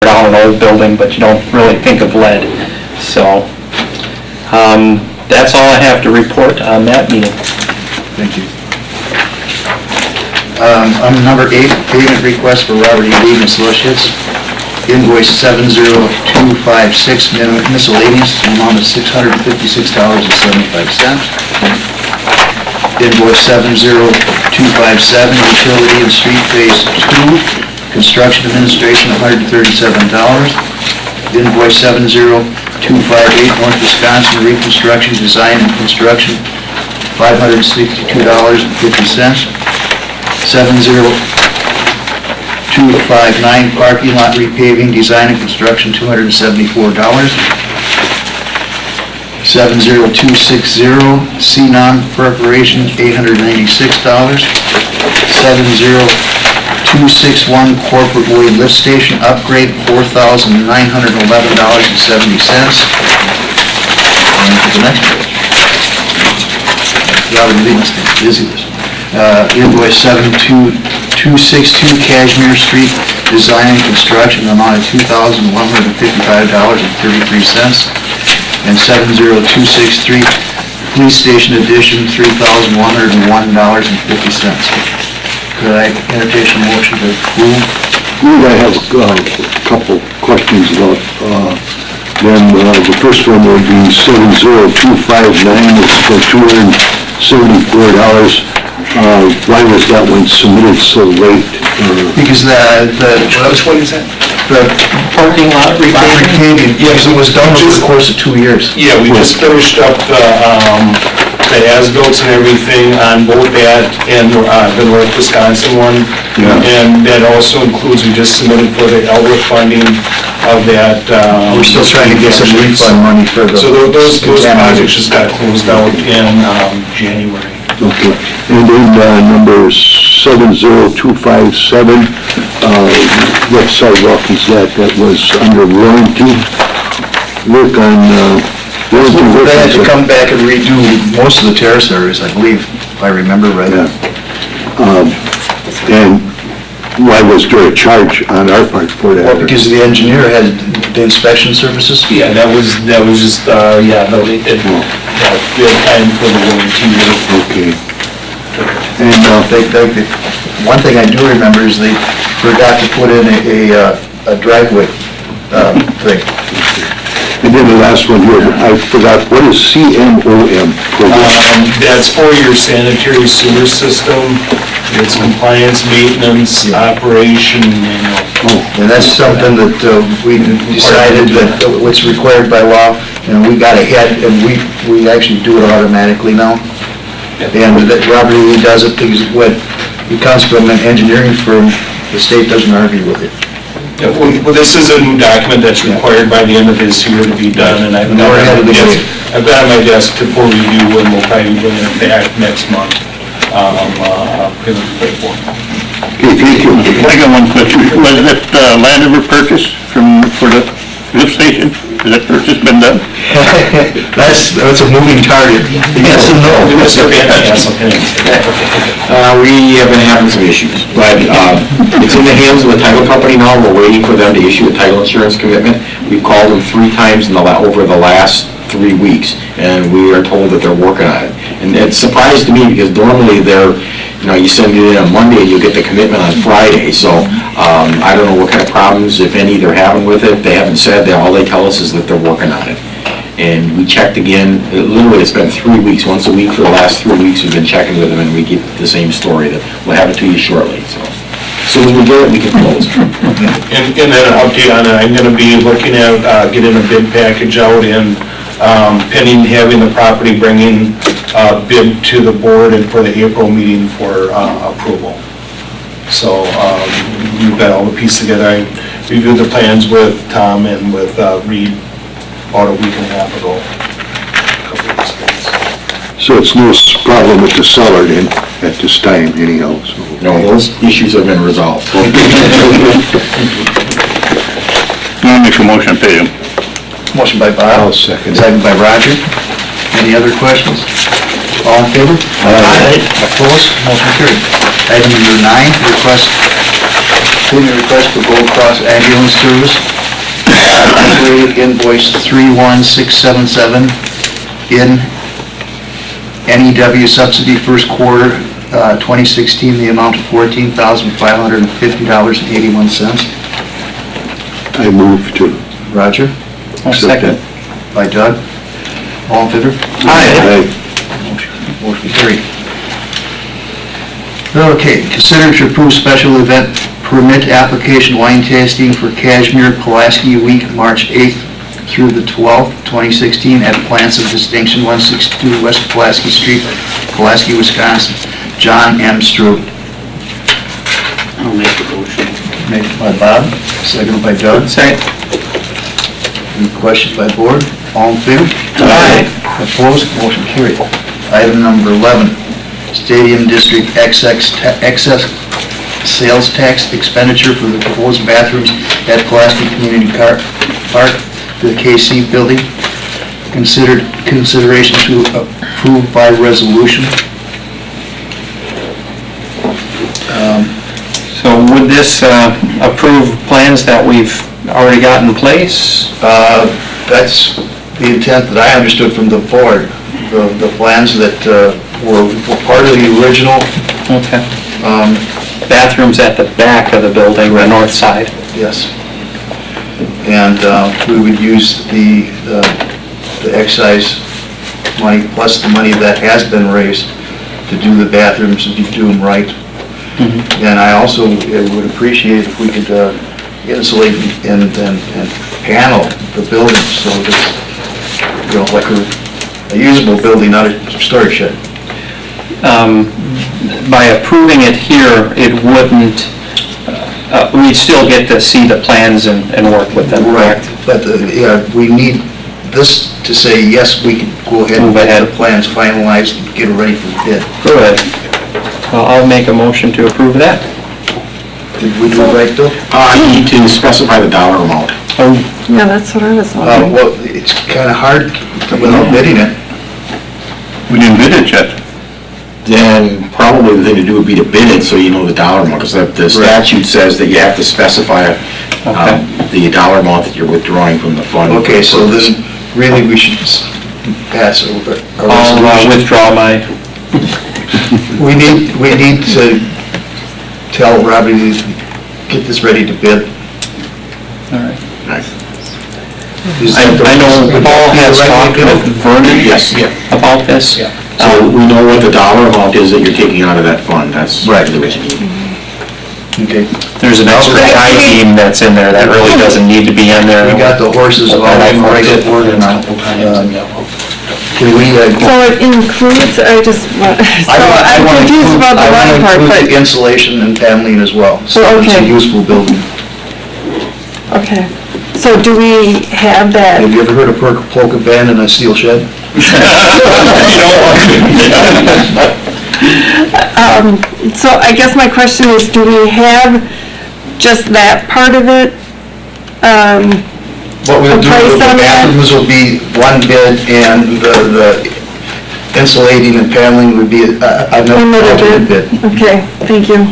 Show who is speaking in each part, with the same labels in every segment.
Speaker 1: down an old building, but you don't really think of lead. So that's all I have to report on that meeting.
Speaker 2: Thank you. On number 8, payment request for Robert E. Lee and Associates, invoice 70256, miscellaneous, amount of $656.75. Invoice 70257, utility and street phase 2, construction administration, $137. Invoice 70258, North Wisconsin reconstruction, design and construction, $562.50. 70259, parking lot repaving, design and construction, $274. 70260, CNON preparation, $896. 70261, corporate way lift station upgrade, $4,911.70. And to the next page. Robert Lee must be busy this one. Invoice 72262, Cashmere Street design and construction, amount of $2,155.33. And 70263, police station addition, $3,101.50. Could I entertain a motion to approve?
Speaker 3: I have a couple questions about them. The first one would be 70259, it's for $274. Why was that one submitted so late?
Speaker 2: Because which one is that? The
Speaker 1: Parking lot repaving?
Speaker 2: yes, it was done over the course of 2 years.
Speaker 4: Yeah, we just finished up the as-built and everything on both that and the North Wisconsin one.
Speaker 3: Yeah.
Speaker 4: And that also includes, we just submitted for the Elbert funding of that.
Speaker 2: We're still trying to get some refund money for the...
Speaker 4: So those projects just got closed out in January.
Speaker 3: Okay, and then number 70257, what sidewalk is that? That was under warranty? Work on, warranty work.
Speaker 2: They had to come back and redo most of the terrace areas, I believe, if I remember right.
Speaker 3: Yeah. And why was there a charge on our part for that?
Speaker 2: Well, because the engineer had the inspection services.
Speaker 4: Yeah, that was just, we had time for the warranty.
Speaker 3: Okay.
Speaker 2: And one thing I do remember is they forgot to put in a driveway thing.
Speaker 3: And then the last one here, I forgot, what is CMOM?
Speaker 4: That's for your sanitary sewer system. It's compliance, maintenance, operation,
Speaker 2: And that's something that we decided that what's required by law, and we got ahead, and we actually do it automatically now. And that Robert Lee does it because when it comes from an engineering firm, the state doesn't argue with it.
Speaker 4: Well, this is a new document that's required by the end of this year to be done, and I've got it on my desk to full review, and we'll probably bring it back next month.
Speaker 3: Okay, thank you.
Speaker 5: I got one question. Was that land ever purchased for the lift station? Has that purchase been done?
Speaker 2: That's a moving target. Yes and no.
Speaker 6: We have been having some issues, but it's in the hands of the title company now. We're waiting for them to issue a title insurance commitment. We've called them 3 times over the last 3 weeks, and we are told that they're working on it. And it surprised me because normally you send it in on Monday and you get the commitment on Friday. So I don't know what kind of problems, if any, they're having with it. They haven't said that. All they tell us is that they're working on it. And we checked again. Literally, it's been 3 weeks. Once a week for the last 3 weeks, we've been checking with them, and we get the same story that we'll have it to you shortly. So as soon as we get it, we can close.
Speaker 4: And then an update on it, I'm going to be looking at getting a bid package out and pending having the property bringing bid to the board and for the April meeting for approval. So we've got all the pieces together. I reviewed the plans with Tom and with Reed about a week and a half ago.
Speaker 3: So it's no problem with the seller then, at this time anyhow, so.
Speaker 6: No, those issues have been resolved.
Speaker 5: I'll make a motion to pay them.
Speaker 2: Motion by Bob.
Speaker 3: I'll second it.
Speaker 2: Second by Roger. Any other questions? All in favor? Aye. Opposed? Motion carried. Item number 9, request Payment request for Gold Cross Ambulance Service. Operating invoice 31677 in NEW subsidy first quarter 2016, the amount of $14,550.81.
Speaker 3: I move to
Speaker 2: Roger,
Speaker 1: I'll second.
Speaker 2: by Doug. All in favor?
Speaker 1: Aye.
Speaker 2: Motion carried. Okay, consider to approve special event permit application wine tasting for Kashmir Pulaski Week, March 8th through the 12th, 2016, at Plants of Distinction, 162 West Pulaski Street, Pulaski, Wisconsin. John M. Strube.
Speaker 5: I'll make the motion.
Speaker 2: Made by Bob, seconded by Doug.
Speaker 1: Second.
Speaker 2: Any questions by board? All in favor?
Speaker 1: Aye.
Speaker 2: Opposed? Motion carried. Item number 11, Stadium District excess sales tax expenditure for the proposed bathrooms at Pulaski Community Park for the KC building. Consideration to approve by resolution.
Speaker 1: So would this approve plans that we've already got in place?
Speaker 2: That's the intent that I understood from the board. The plans that were part of the original,
Speaker 1: Okay. Bathrooms at the back of the building, the north side.
Speaker 2: yes. And we would use the excise money plus the money that has been raised to do the bathrooms and do them right. And I also would appreciate if we could insulate and panel the building so that, you know, like a usable building, not a storage shed.
Speaker 1: By approving it here, it wouldn't, we'd still get to see the plans and work with them, correct?
Speaker 2: But, yeah, we need this to say, yes, we can go ahead and
Speaker 1: Move
Speaker 2: get
Speaker 1: ahead.
Speaker 2: the plans finalized and get it ready for bid.
Speaker 1: Good. I'll make a motion to approve that.
Speaker 2: Did we do it right, Bill?
Speaker 6: You need to specify the dollar amount.
Speaker 7: Yeah, that's what I was wondering.
Speaker 2: Well, it's kind of hard without bidding it.
Speaker 5: We didn't bid it yet.
Speaker 6: Then probably the thing to do would be to bid it so you know the dollar amount, because the statute says that you have to specify the dollar amount that you're withdrawing from the fund.
Speaker 2: Okay, so then really we should pass over a
Speaker 1: I'll
Speaker 2: resolution.
Speaker 1: withdraw my,
Speaker 2: We need to tell Robbie to get this ready to bid.
Speaker 1: all right.
Speaker 6: Nice.
Speaker 1: I know Paul has talked with Vernon
Speaker 6: Yes, yeah.
Speaker 1: about this.
Speaker 6: So we know what the dollar amount is that you're taking out of that fund, that's
Speaker 2: Right.
Speaker 6: the reason.
Speaker 2: Okay.
Speaker 1: There's an extra guy team that's in there that really doesn't need to be in there.
Speaker 2: We got the horses all in the right order now. Can we,
Speaker 7: So it includes, I'm confused about the one part,
Speaker 2: include
Speaker 7: but,
Speaker 2: the insulation and paneling as well, so
Speaker 7: Oh,
Speaker 2: it's a
Speaker 7: okay.
Speaker 2: useful building.
Speaker 7: okay. So do we have that?
Speaker 2: Have you ever heard of polka band in a steel shed?
Speaker 7: So I guess my question is, do we have just that part of it?
Speaker 2: What we'll
Speaker 7: A
Speaker 2: do
Speaker 7: price
Speaker 2: with the
Speaker 7: on that?
Speaker 2: bathrooms will be one bid, and the insulating and paneling would be another
Speaker 7: Another
Speaker 2: alternate
Speaker 7: bid?
Speaker 2: bid.
Speaker 7: Okay, thank you.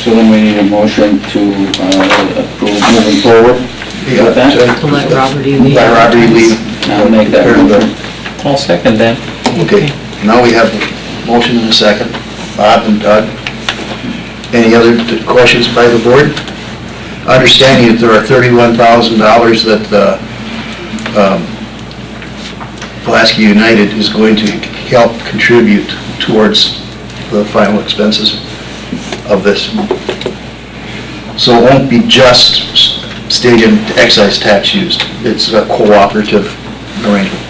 Speaker 5: So then we need a motion to approve moving forward.
Speaker 2: Yeah,
Speaker 5: With that?
Speaker 2: to
Speaker 8: Let Robert E. Lee.
Speaker 2: Let Robert E. Lee.
Speaker 5: I'll make that motion.
Speaker 1: I'll second that.
Speaker 2: Okay, now we have a motion and a second. Bob and Doug. Any other questions by the board? Understanding that there are $31,000 that Pulaski United is going to help contribute towards the final expenses of this. So it won't be just stadium excise tax used. It's a cooperative arrangement.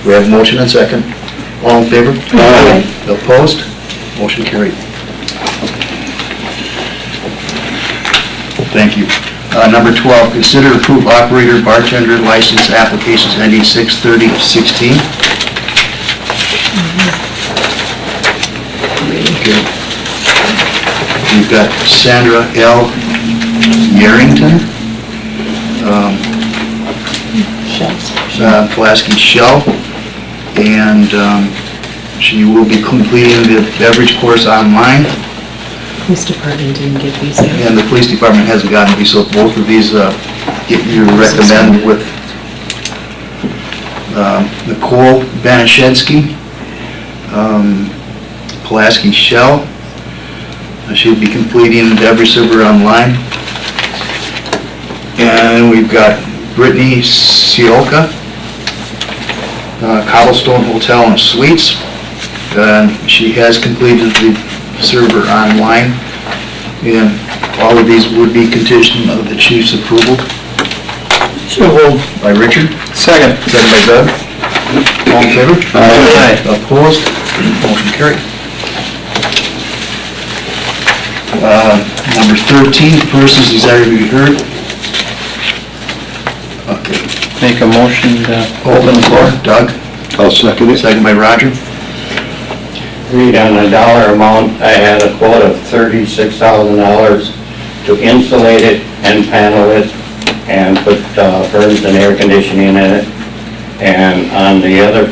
Speaker 2: We have a motion and second. All in favor?
Speaker 7: Aye.
Speaker 2: Opposed? Motion carried. Thank you. Number 12, consider approve operator bartender license applications ending 6/30/16. Okay. We've got Sandra L. Yarrington, Pulaski Shell, and she will be completing the beverage course online.
Speaker 8: Police department didn't get these yet.
Speaker 2: And the police department hasn't gotten these, so both of these, you recommend with Nicole Banashensky, Pulaski Shell. She'll be completing the every server online. And we've got Brittany Sioka, Cobblestone Hotel and Suites. She has completed the server online. And all of these would be conditioned of the chief's approval. So moved. By Richard.
Speaker 1: Second.
Speaker 2: Second by Doug. All in favor?
Speaker 1: Aye.
Speaker 2: Opposed? Motion carried. Number 13, persons desired to be heard. Okay.
Speaker 1: Make a motion to
Speaker 2: Open the floor. Doug.
Speaker 3: I'll second it.
Speaker 2: Second by Roger.
Speaker 9: Read on the dollar amount, I had a quote of $36,000 to insulate it and panel it and put furnace and air conditioning in it. And on the other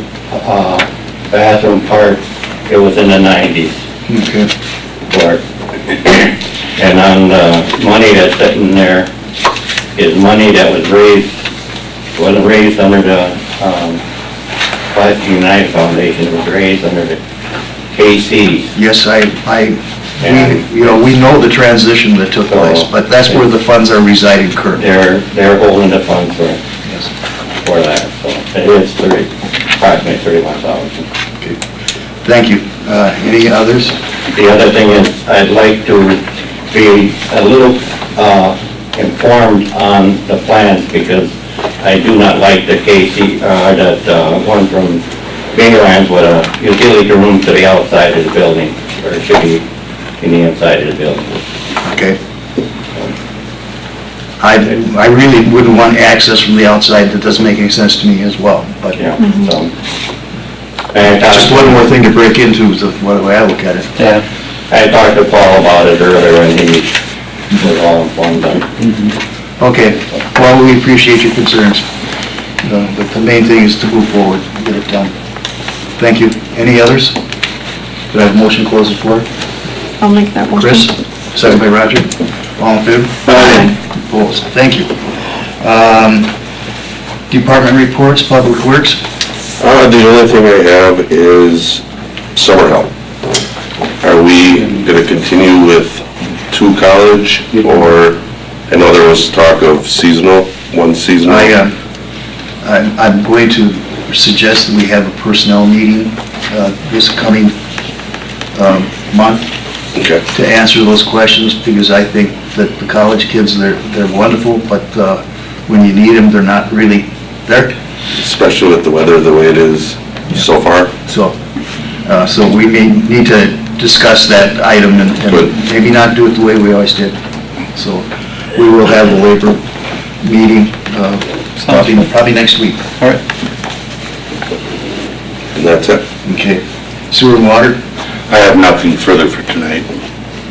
Speaker 9: bathroom part, it was in the 90s
Speaker 2: Okay.
Speaker 9: for it. And on the money that's sitting there is money that was raised, wasn't raised under the Pulaski United Foundation, it was raised under the KC's.
Speaker 2: Yes, we know the transition that took place, but that's where the funds are residing currently.
Speaker 9: They're holding the funds for
Speaker 2: Yes.
Speaker 9: that, so it is approximately 31,000.
Speaker 2: Okay. Thank you. Any others?
Speaker 9: The other thing is, I'd like to be a little informed on the plans, because I do not like the KC, that one from Bingerland's with a utility room to the outside of the building, or it should be in the inside of the building.
Speaker 2: Okay. I really wouldn't want access from the outside. That doesn't make any sense to me as well, but
Speaker 9: Yeah, so. And
Speaker 2: just one more thing to break into is the way I look at it.
Speaker 1: Yeah.
Speaker 9: I talked to Paul about it earlier, and he was all informed on it.
Speaker 2: Okay, well, we appreciate your concerns, but the main thing is to move forward, and get it done. Thank you. Any others? Do I have a motion to close the floor?
Speaker 7: I'll make that motion.
Speaker 2: Chris, second by Roger. All in favor?
Speaker 7: Aye.
Speaker 2: Opposed? Thank you. Department reports, Public Works.
Speaker 10: The only thing I have is summer help. Are we gonna continue with 2 college, or, I know there was talk of seasonal, 1 seasonal?
Speaker 2: I'm going to suggest that we have a personnel meeting this coming month
Speaker 10: Okay.
Speaker 2: to answer those questions, because I think that the college kids, they're wonderful, but when you need them, they're not really there.
Speaker 10: Especially with the weather the way it is so far.
Speaker 2: So we may need to discuss that item and
Speaker 10: Good.
Speaker 2: maybe not do it the way we always did. So we will have a labor meeting probably next week.
Speaker 1: All right.
Speaker 10: And that's it.
Speaker 2: Okay. Sewer and water,
Speaker 5: I have nothing further for tonight.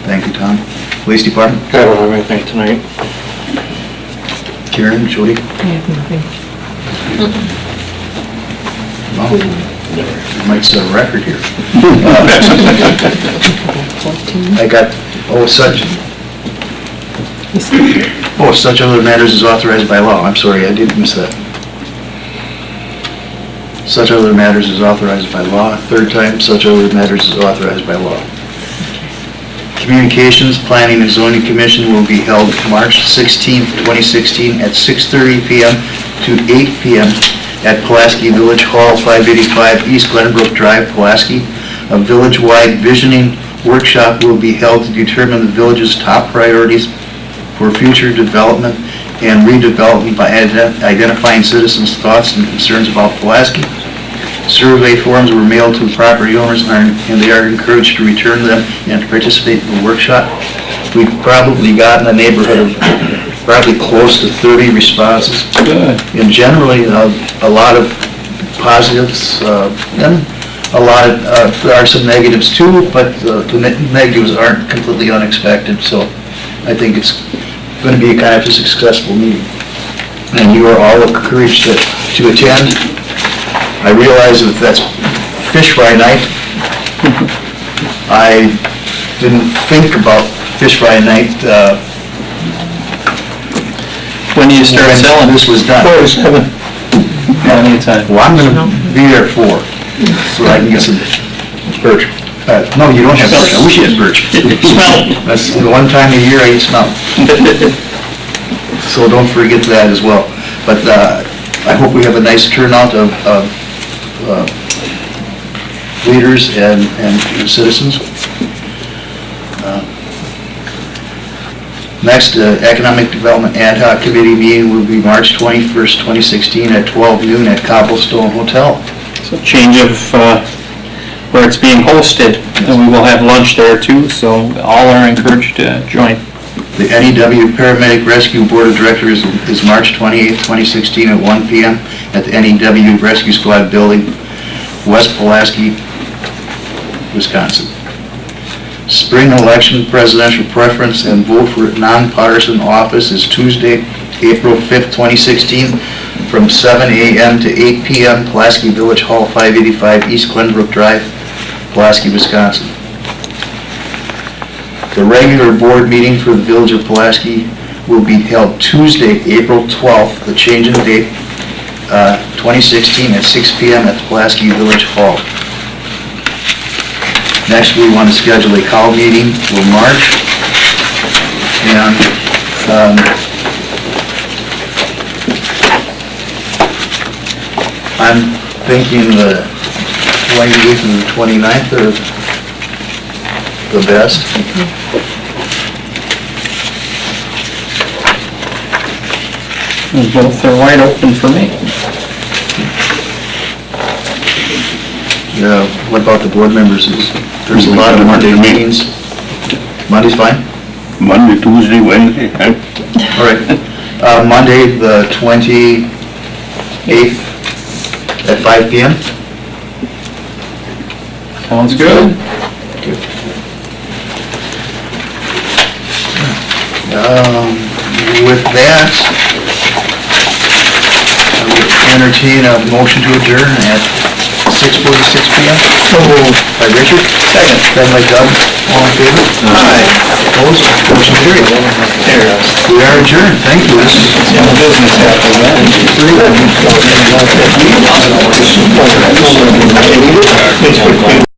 Speaker 2: thank you, Tom. Police department,
Speaker 9: I don't have anything tonight.
Speaker 2: Karen, Jody.
Speaker 8: I have nothing.
Speaker 2: Well, you might set a record here.
Speaker 8: 14.
Speaker 2: I got, such other matters is authorized by law. I'm sorry, I did miss that. Such other matters is authorized by law. Third time, such other matters is authorized by law. Communications, Planning and Zoning Commission will be held March 16th, 2016 at 6:30 PM to 8 PM at Pulaski Village Hall, 585 East Glenbrook Drive, Pulaski. A village-wide visioning workshop will be held to determine the village's top priorities for future development and redevelopment by identifying citizens' thoughts and concerns about Pulaski. Survey forms were mailed to the property owners, and they are encouraged to return them and to participate in the workshop. We've probably gotten a neighborhood of probably close to 30 responses.
Speaker 1: Good.
Speaker 2: And generally, a lot of positives, and a lot of, there are some negatives too, but the negatives aren't completely unexpected, so I think it's going to be a kind of a successful meeting. And you are all encouraged to attend. I realize that that's fish fry night. I didn't think about fish fry night,
Speaker 1: When do you start
Speaker 2: when
Speaker 1: selling?
Speaker 2: this was done.
Speaker 1: Plenty of time.
Speaker 2: Well, I'm gonna be there at 4, so I can get some birch. No, you don't have birch, I wish you had birch.
Speaker 1: Smelt.
Speaker 2: That's the one time a year I eat smelt. So don't forget that as well. But I hope we have a nice turnout of leaders and citizens. Next, Economic Development Ad Hoc Committee meeting will be March 21st, 2016 at 12 noon at Cobblestone Hotel.
Speaker 1: So change of where it's being hosted, and we will have lunch there too, so all are encouraged to join.
Speaker 2: The NEW Paramedic Rescue Board of Directors is March 28th, 2016 at 1 p.m. at the NEW Rescue Squad Building, West Pulaski, Wisconsin. Spring election presidential preference and vote for nonpartisan office is Tuesday, April 5th, 2016, from 7 a.m. to 8 p.m. Pulaski Village Hall, 585 East Glenbrook Drive, Pulaski, Wisconsin. The regular board meeting for the Village of Pulaski will be held Tuesday, April 12th, the change in date, 2016 at 6 p.m. at the Pulaski Village Hall. Next, we want to schedule a call meeting for March, and I'm thinking the 28th and the 29th are the best.
Speaker 1: Both are wide open for me.
Speaker 2: What about the board members? There's a lot of Monday meetings. Monday's fine?
Speaker 5: Monday, Tuesday, Wednesday,
Speaker 2: All right. Monday, the 28th at 5 p.m.
Speaker 1: Sounds good.
Speaker 2: With that, I would entertain a motion to adjourn at 6:46 p.m. So moved. By Richard? Second. Second by Doug. All in favor? Aye. Opposed? Motion carried. We are adjourned. Thank you. This is business after that.